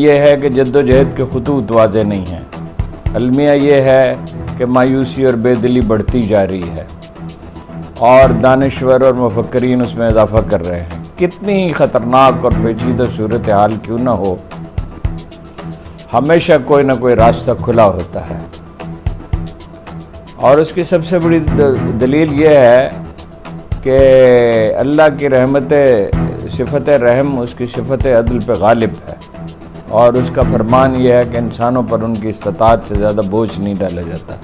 ये है कि जद्दोजहद के खतूत वाज़े नहीं हैं। अलमिया ये है कि मायूसी और बेदिली बढ़ती जा रही है और दानश्वर और मुफक्करीन उसमें इजाफा कर रहे हैं। कितनी ही ख़तरनाक और पेचीदा सूरत हाल क्यों ना हो, हमेशा कोई ना कोई रास्ता खुला होता है। और उसकी सबसे बड़ी दलील ये है कि अल्लाह की रहमत सिफ़त रहम उसकी सिफ़त अदल पे गालिब है और उसका फरमान यह है कि इंसानों पर उनकी इस्तात से ज़्यादा बोझ नहीं डाला जाता।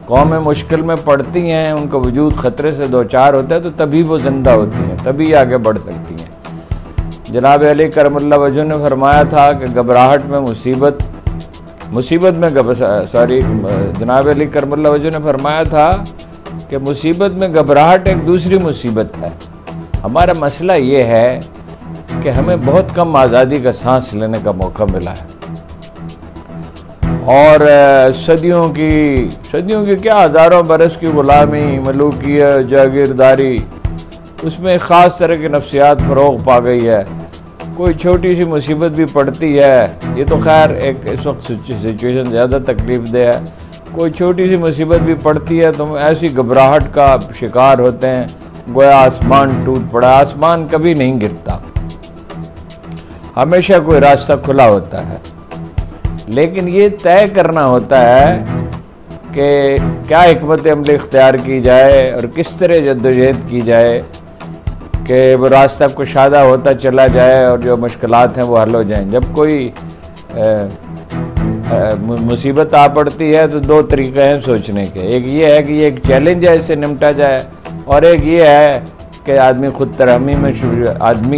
कौमें मुश्किल में पड़ती हैं, उनका वजूद ख़तरे से दो चार होता है तो तभी वो ज़िंदा होती हैं, तभी आगे बढ़ सकती हैं। जनाब अली करमुल्लाह वजह ने फरमाया था कि घबराहट में जनाब अली करमुल्लाह वजह ने फरमाया था कि मुसीबत में घबराहट एक दूसरी मुसीबत है। हमारा मसला ये है कि हमें बहुत कम आज़ादी का सांस लेने का मौका मिला है और सदियों की क्या हज़ारों बरस की ग़ुलामी, मलूकियत, जागीरदारी, उसमें ख़ास तरह की नफ्सियात फ़रोग़ पा गई है। कोई छोटी सी मुसीबत भी पड़ती है, ये तो खैर एक इस वक्त सिचुएशन ज़्यादा तकलीफ़ दे है, कोई छोटी सी मुसीबत भी पड़ती है तो ऐसी घबराहट का शिकार होते हैं गोया आसमान टूट पड़ा। आसमान कभी नहीं गिरता, हमेशा कोई रास्ता खुला होता है, लेकिन ये तय करना होता है कि क्या हिकमत अमली इख्तियार की जाए और किस तरह जद्दोजहद की जाए कि वो रास्ता कुशादा होता चला जाए और जो मुश्किलात हैं वो हल हो जाएं। जब कोई मुसीबत आ पड़ती है तो दो तरीक़े हैं सोचने के। एक ये है कि ये एक चैलेंज है, इससे निपटा जाए, और एक ये है कि आदमी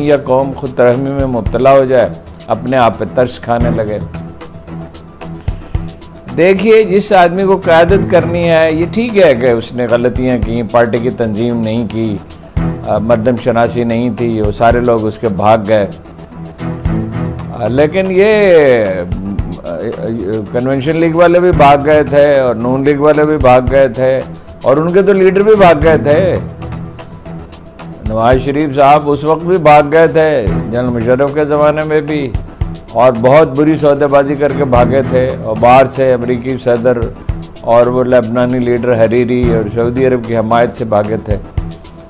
या कौम खुद तरहमी में मुब्तला हो जाए, अपने आप पे तरस खाने लगे। देखिए, जिस आदमी को क़यादत करनी है, ये ठीक है कि उसने गलतियां की, पार्टी की तंजीम नहीं की, मर्दम शनासी नहीं थी, वो सारे लोग उसके भाग गए, लेकिन ये कन्वेंशन लीग वाले भी भाग गए थे और नून लीग वाले भी भाग गए थे और उनके तो लीडर भी भाग गए थे। नवाज शरीफ साहब उस वक्त भी भाग गए थे, जनरल मुशर्रफ के ज़माने में भी, और बहुत बुरी सौदेबाजी करके भागे थे और बाहर से अमरीकी सदर और वो लेबनानी लीडर हरीरी और सऊदी अरब की हमायत से भागे थे।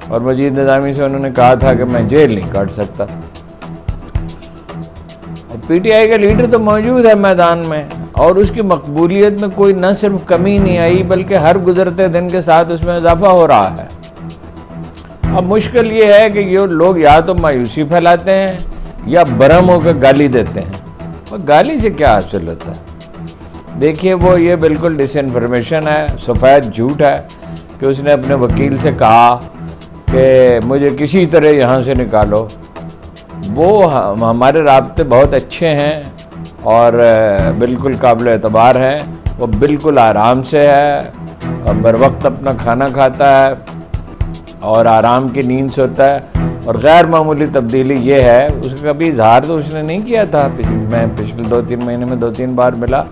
और मजीद निज़ामी से उन्होंने कहा था कि मैं जेल नहीं काट सकता। और पीटीआई का लीडर तो मौजूद है मैदान में और उसकी मकबूलियत में कोई न सिर्फ कमी नहीं आई बल्कि हर गुजरते दिन के साथ उसमें इजाफा हो रहा है। अब मुश्किल ये है कि ये लोग या तो मायूसी फैलाते हैं या बरहम होकर गाली देते हैं, और गाली से क्या हासिल होता है? देखिए, वो ये बिल्कुल डिसइंफॉर्मेशन है, सफ़ेद झूठ है कि उसने अपने वकील से कहा कि मुझे किसी तरह यहाँ से निकालो। वो हमारे राब्ते बहुत अच्छे हैं और बिल्कुल काबिल एतबार हैं, वो बिल्कुल आराम से है और बर वक्त अपना खाना खाता है और आराम की नींद सोता है। और गैर मामूली तब्दीली ये है, उसका कभी इजहार तो उसने नहीं किया था। मैं पिछले 2-3 महीने में 2-3 बार मिला,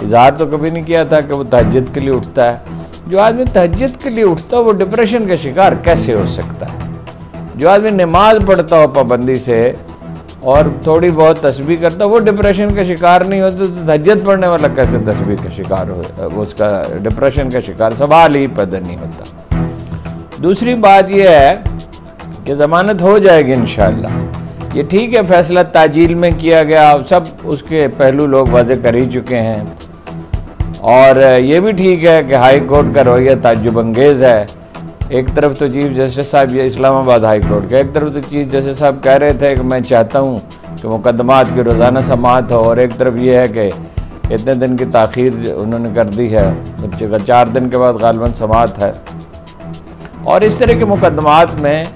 इजहार तो कभी नहीं किया था कि वो तहज्जुद के लिए उठता है। जो आदमी तहज्जुद के लिए उठता है वो डिप्रेशन का शिकार कैसे हो सकता है? जो आदमी नमाज पढ़ता हो पाबंदी से और थोड़ी बहुत तस्बीह करता वो डिप्रेशन का शिकार नहीं होता, तो तहज्जुद पढ़ने वाला कैसे तस्बीह का शिकार हो, उसका डिप्रेशन का शिकार सवाल ही पैदा नहीं होता। दूसरी बात यह है कि ज़मानत हो जाएगी इंशाअल्लाह। ये ठीक है, फैसला ताजील में किया गया, सब उसके पहलू लोग वाज़े कर ही चुके हैं, और ये भी ठीक है कि हाई कोर्ट का रवैया ताज्जुब अंगेज़ है। एक तरफ तो चीफ जस्टिस साहब, ये इस्लामाबाद हाई कोर्ट का, एक तरफ तो चीफ जस्टिस साहब कह रहे थे कि मैं चाहता हूँ कि मुकदमात की रोज़ाना समाअत हो, और एक तरफ ये है कि इतने दिन की ताख़ीर उन्होंने कर दी है, जब 4 दिन के बाद गालिबन समाअत है। और इस तरह के मुकदमात में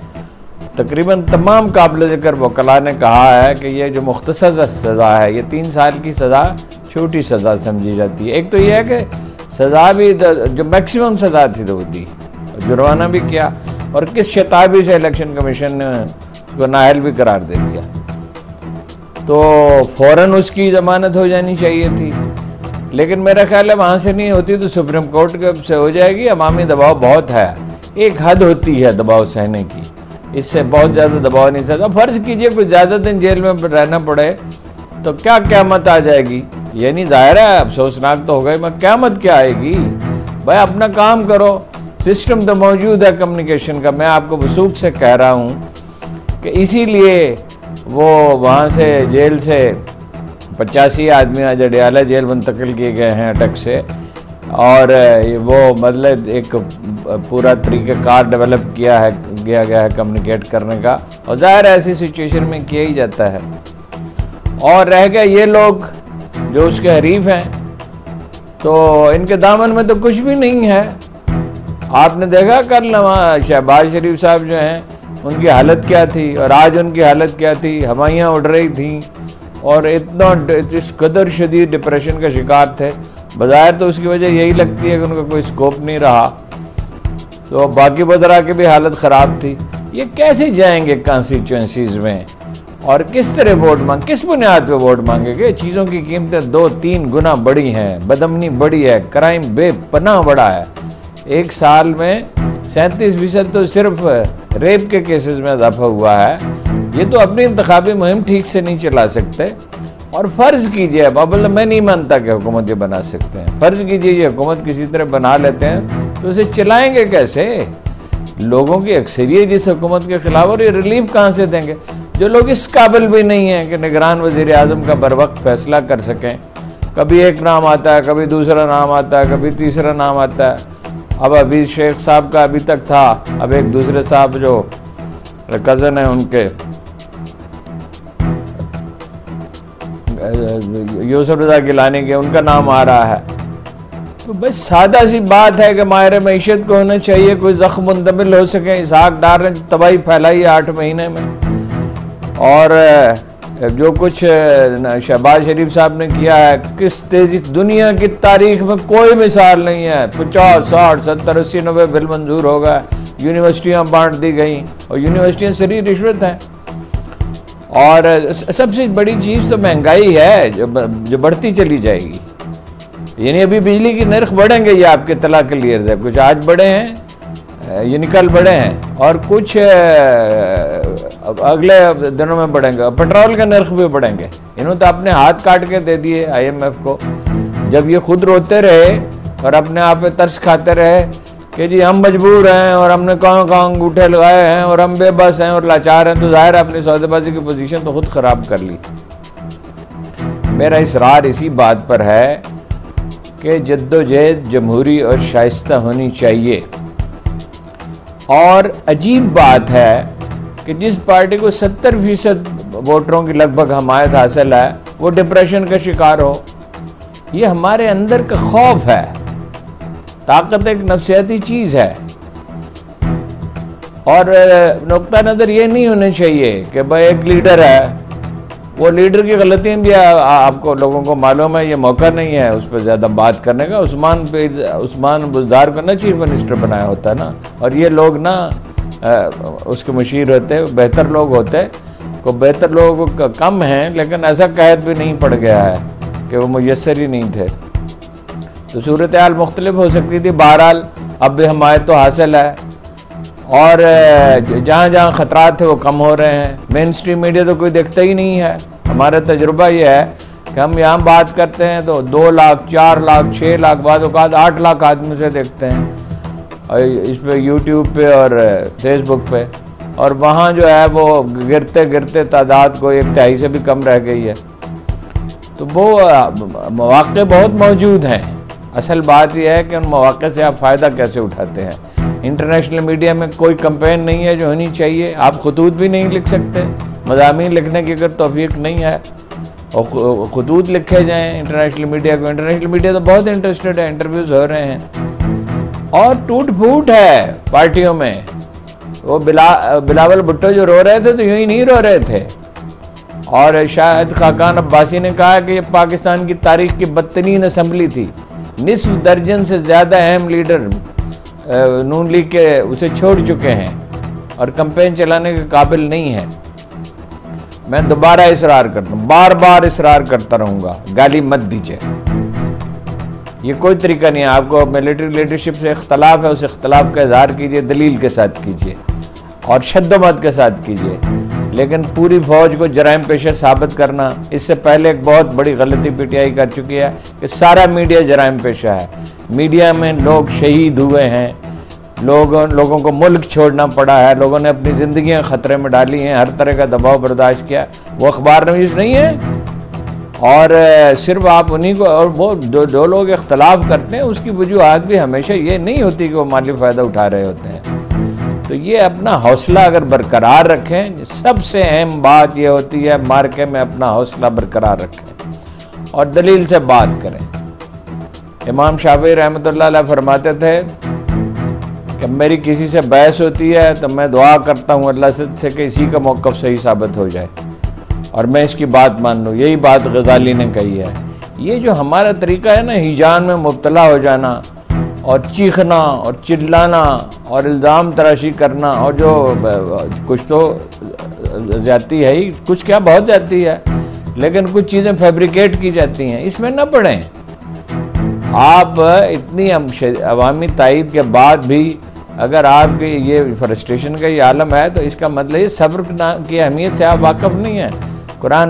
तकरीबन तमाम काबिल ज़िक्र वकला ने कहा है कि ये जो मुख्तसर सज़ा है, ये 3 साल की सज़ा छोटी सज़ा समझी जाती है। एक तो ये है कि सज़ा भी जो मैक्सिमम सज़ा थी तो वो दी, जुर्माना भी किया, और किस शताबी से इलेक्शन कमीशन ने उसको नाअहल भी करार दे दिया, तो फ़ौरन उसकी ज़मानत हो जानी चाहिए थी। लेकिन मेरा ख्याल है वहाँ से नहीं होती तो सुप्रीम कोर्ट के से हो जाएगी। अवामी दबाव बहुत है, एक हद होती है दबाव सहने की, इससे बहुत ज़्यादा दबाव नहीं सकता। फ़र्ज़ कीजिए कुछ ज़्यादा दिन जेल में रहना पड़े तो क्या क़यामत आ जाएगी? ये नहीं, ज़ाहिर है अफसोसनाक तो हो गई, मगर क़यामत क्या आएगी? भाई अपना काम करो, सिस्टम तो मौजूद है कम्युनिकेशन का। मैं आपको वसूख से कह रहा हूँ कि इसीलिए वो वहाँ से जेल से 85 आदमी आज अडयाला जेल मुंतकिल किए गए हैं अटक से, और वो मतलब एक पूरा तरीक़ाकार डेवलप किया गया है कम्युनिकेट करने का, और ज़ाहिर ऐसी सिचुएशन में किया ही जाता है। और रह गए ये लोग जो उसके हरीफ हैं, तो इनके दामन में तो कुछ भी नहीं है। आपने देखा कल शहबाज शरीफ साहब जो हैं उनकी हालत क्या थी, और आज उनकी हालत क्या थी, हवाइयाँ उड़ रही थी और इतना इस कदर शदीद डिप्रेशन का शिकार थे। बज़ाहिर तो उसकी वजह यही लगती है कि उनका कोई स्कोप नहीं रहा, तो बाकी वज़रा की भी हालत ख़राब थी। ये कैसे जाएंगे कॉन्स्टिट्यूंसीज़ में और किस तरह वोट मांग, किस बुनियाद पे वोट मांगेंगे? चीज़ों की कीमतें 2-3 गुना बढ़ी हैं, बदमनी बढ़ी है, क्राइम बेपनाह बढ़ा है। एक साल में 37% तो सिर्फ रेप के केसेस में इजाफा हुआ है। ये तो अपनी इंतखाबी मुहिम ठीक से नहीं चला सकते। और फ़र्ज़ कीजिए, अब मैं नहीं मानता कि हुकूमत ये बना सकते हैं, फ़र्ज़ कीजिए ये हुकूमत किसी तरह बना लेते हैं तो उसे चलाएंगे कैसे? लोगों की अक्सरियत जिस हुकूमत के खिलाफ, और ये रिलीफ कहाँ से देंगे? जो लोग इस काबिल भी नहीं हैं कि निगरान वज़ीर आज़म का बर वक्त फैसला कर सकें। कभी एक नाम आता है, कभी दूसरा नाम आता है, कभी तीसरा नाम आता है। अब अभी शेख साहब का अभी तक था, अब एक दूसरे साहब जो कज़न है उनके, यूसुफ रज़ा गिलानी के, उनका नाम आ रहा है। तो बस सादा सी बात है कि माहिर मईशत को होना चाहिए, कोई ज़ख्म मुंतमिल हो सके। इसहाक डार ने तबाही फैलाई है 8 महीने में, और जो कुछ शहबाज शरीफ साहब ने किया है, किस तेज़ी, दुनिया की तारीख में कोई मिसाल नहीं है। 50, 60, 70, 80, 90 बिल मंजूर हो गए, यूनिवर्सिटियाँ बांट दी गई, और यूनिवर्सिटियाँ सरी रिश्वत हैं। और सबसे बड़ी चीज़ तो महंगाई है जो बढ़ती चली जाएगी। यानी अभी बिजली की नर्ख बढ़ेंगे, ये आपके तला क्लियर है। कुछ आज बढ़े हैं, यानी कल बढ़े हैं, और कुछ अगले दिनों में बढ़ेंगे। पेट्रोल के नर्ख भी बढ़ेंगे। इन्होंने तो अपने हाथ काट के दे दिए IMF को, जब ये खुद रोते रहे और अपने आप पे तरस खाते रहे कि जी हम मजबूर हैं और हमने कहाँ अंगूठे लगाए हैं और हम बेबस हैं और लाचार हैं, तो जाहिर अपनी सौदेबाजी की पोजीशन तो खुद ख़राब कर ली। मेरा इसरार इसी बात पर है कि जद्दोजहद जमहूरी और शाइस्ता होनी चाहिए। और अजीब बात है कि जिस पार्टी को 70% वोटरों की लगभग हमायत हासिल है, वो डिप्रेशन का शिकार हो। ये हमारे अंदर का खौफ है। ताकत एक नफ्सियाती चीज़ है, और नुक्ता नज़र ये नहीं होना चाहिए कि भाई एक लीडर है, वो लीडर की गलतियाँ भी आपको लोगों को मालूम है। ये मौका नहीं है उस पर ज़्यादा बात करने का। उस्मान बुज़दार को ना चीफ मिनिस्टर बनाया होता ना, और ये लोग ना उसके मुशीर होते, बेहतर लोग होते। को बेहतर लोग कम हैं, लेकिन ऐसा कहत भी नहीं पड़ गया है कि वो मुयस्सर ही नहीं थे। तो सूरत हाल मुख्तलिफ हो सकती थी। बहरहाल अब भी हमारे तो हासिल है, और जहाँ जहाँ ख़तरात थे वो कम हो रहे हैं। मेन स्ट्रीम मीडिया तो कोई देखता ही नहीं है। हमारा तजुर्बा ये है कि हम यहाँ बात करते हैं तो 2 लाख, 4 लाख, 6 लाख, बाद 8 लाख आदमी से देखते हैं, और इस पर यूट्यूब पे और फेसबुक पे, और वहाँ जो है वो गिरते गिरते तादाद को 1/3 से भी कम रह गई है। तो वो मौक़े बहुत मौजूद हैं। असल बात यह है कि उन मौक़े से आप फ़ायदा कैसे उठाते हैं। इंटरनेशनल मीडिया में कोई कंपेन नहीं है जो होनी चाहिए। आप खतूत भी नहीं लिख सकते, मज़ामीन लिखने की अगर तौफीक नहीं है, और खतूत लिखे जाएँ इंटरनेशनल मीडिया को। इंटरनेशनल मीडिया तो बहुत इंटरेस्टेड है, इंटरव्यूज़ हो रहे हैं, और टूट फूट है पार्टियों में। वो बिलावल भुट्टो जो रो रहे थे तो यूँ ही नहीं रो रहे थे। और शायद खाकान अब्बासी ने कहा कि ये पाकिस्तान की तारीख की बदतरीन असम्बली थी। निस्फ दर्जन से ज़्यादा अहम लीडर नून लीग के उसे छोड़ चुके हैं और कैंपेन चलाने के काबिल नहीं है। मैं दोबारा इसरार करता हूँ, बार बार इसरार करता रहूँगा, गाली मत दीजिए। ये कोई तरीका नहीं है। आपको मिलिट्री लीडरशिप से इख्तलाफ है, उस इख्तलाफ का इजहार कीजिए, दलील के साथ कीजिए और शद्दोमत के साथ कीजिए। लेकिन पूरी फौज को जराइम पेशा साबित करना, इससे पहले एक बहुत बड़ी गलती पीटीआई कर चुकी है कि सारा मीडिया जराइम पेशा है। मीडिया में लोग शहीद हुए हैं, लोगों को मुल्क छोड़ना पड़ा है, लोगों ने अपनी ज़िंदगियां खतरे में डाली हैं, हर तरह का दबाव बर्दाश्त किया। वो अखबार नवीस नहीं है। और सिर्फ आप उन्हीं को, और वो जो लोग इख्तलाफ करते हैं उसकी वजूहत भी हमेशा ये नहीं होती कि वो माली फ़ायदा उठा रहे होते हैं। तो ये अपना हौसला अगर बरकरार रखें, सबसे अहम बात ये होती है मार्के में अपना हौसला बरकरार रखें और दलील से बात करें। इमाम शाफी रहमतुल्लाह अलैह फरमाते थे कि मेरी किसी से बहस होती है तो मैं दुआ करता हूँ अल्लाह से कि इसी का मौक़िफ़ सही साबित हो जाए और मैं इसकी बात मान लूँ। यही बात गज़ाली ने कही है। ये जो हमारा तरीका है ना, हिजान में मुब्तला हो जाना और चीखना और चिल्लाना और इल्ज़ाम तराशी करना, और जो कुछ तो जाती है ही, कुछ क्या बहुत जाती है, लेकिन कुछ चीज़ें फैब्रिकेट की जाती हैं, इसमें न पड़ें। आप इतनी अवामी तायद के बाद भी अगर आपके ये फ्रस्ट्रेशन का ये आलम है तो इसका मतलब ये सब्र की अहमियत से आप वाकिफ़ नहीं हैं। कुरान